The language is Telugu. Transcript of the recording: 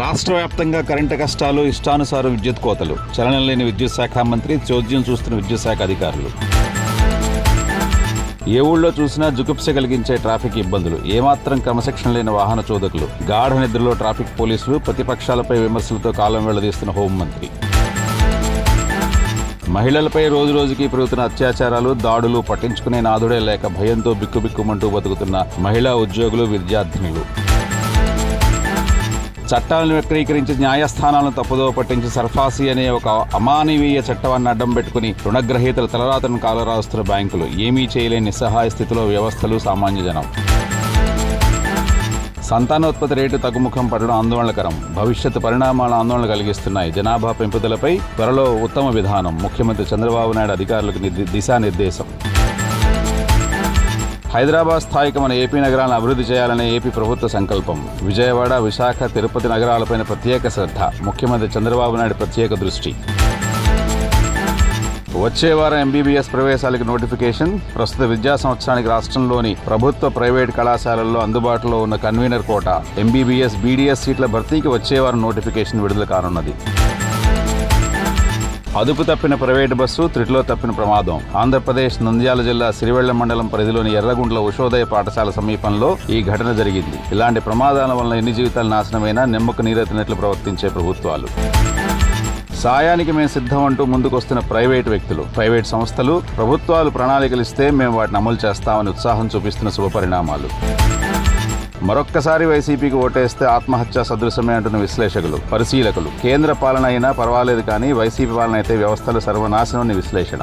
రాష్ట్ర వ్యాప్తంగా కరెంటు కష్టాలు, ఇష్టానుసార విద్యుత్ కోతలు, చలనం లేని విద్యుత్ శాఖ మంత్రి, చోద్యం చూస్తున్న విద్యుత్ శాఖ అధికారులు. ఏ ఊళ్ళో చూసినా జుగుప్స కలిగించే ట్రాఫిక్ ఇబ్బందులు, ఏమాత్రం క్రమశిక్షణ లేని వాహన చోదకులు, గాఢ నిద్రలో ట్రాఫిక్ పోలీసులు, ప్రతిపక్షాలపై విమర్శలతో కాలం వెళ్లదీస్తున్న హోంమంత్రి. మహిళలపై రోజురోజుకి పెరుగుతున్న అత్యాచారాలు, దాడులు పట్టించుకునే నాదుడే లేక భయంతో బిక్కుబిక్కుమంటూ బతుకుతున్న మహిళా ఉద్యోగులు, విద్యార్థినులు. చట్టాలను వక్రీకరించి న్యాయస్థానాలను తప్పుదోవ పట్టించి సర్ఫాసీ అనే ఒక అమానవీయ చట్టాన్ని అడ్డం పెట్టుకుని రుణగ్రహీతల తలరాతను కాలరాస్తున్న బ్యాంకులు, ఏమీ చేయలేని నిస్సహాయ స్థితిలో వ్యవస్థలు, సామాన్య జనం. సంతానోత్పత్తి రేటు తగ్గుముఖం పడడం ఆందోళనకరం. భవిష్యత్తు పరిణామాలు ఆందోళన కలిగిస్తున్నాయి. జనాభా పెంపుదలపై త్వరలో ఉత్తమ విధానం. ముఖ్యమంత్రి చంద్రబాబు నాయుడు అధికారులకు దిశానిర్దేశం. హైదరాబాద్ స్థాయికి మన ఏపీ నగరాలను అభివృద్ధి చేయాలనే ఏపీ ప్రభుత్వ సంకల్పం. విజయవాడ, విశాఖ, తిరుపతి నగరాలపైన ప్రత్యేక శ్రద్ధ. ముఖ్యమంత్రి చంద్రబాబు నాయుడు ప్రత్యేక దృష్టి. వచ్చే వారం ఎంబీబీఎస్ ప్రవేశాలకు నోటిఫికేషన్. ప్రస్తుత విద్యా సంవత్సరానికి రాష్ట్రంలోని ప్రభుత్వ, ప్రైవేటు కళాశాలల్లో అందుబాటులో ఉన్న కన్వీనర్ కోటా, ఎంబీబీఎస్, బీడీఎస్ సీట్ల భర్తీకి వచ్చే వారం నోటిఫికేషన్ విడుదల కానున్నది. అదుపు తప్పిన ప్రైవేటు బస్సు, త్రుటిలో తప్పిన ప్రమాదం. ఆంధ్రప్రదేశ్ నంద్యాల జిల్లా సిరివెళ్ల మండలం పరిధిలోని ఎర్రగుంట్ల ఉషోదయ పాఠశాల సమీపంలో ఈ ఘటన జరిగింది. ఇలాంటి ప్రమాదాల వలన ఎన్ని జీవితాలు నాశనమైనా నిమ్మకు నీరెత్తినట్లు ప్రవర్తించే ప్రభుత్వాలు. సాయానికి మేము సిద్ధం అంటూ ముందుకొస్తున్న ప్రైవేటు వ్యక్తులు, ప్రైవేటు సంస్థలు, ప్రభుత్వాలు ప్రణాళికలు ఇస్తే మేము వాటిని అమలు చేస్తామని ఉత్సాహం చూపిస్తున్న శుభపరిణామాలు. మరొక్కసారి వైసీపీకి ఓటేస్తే ఆత్మహత్య సదృశమే అంటున్న విశ్లేషకులు, పరిశీలకులు. కేంద్ర పాలన అయినా పర్వాలేదు కానీ వైసీపీ పాలన అయితే వ్యవస్థలు సర్వనాశనం విశ్లేషణ.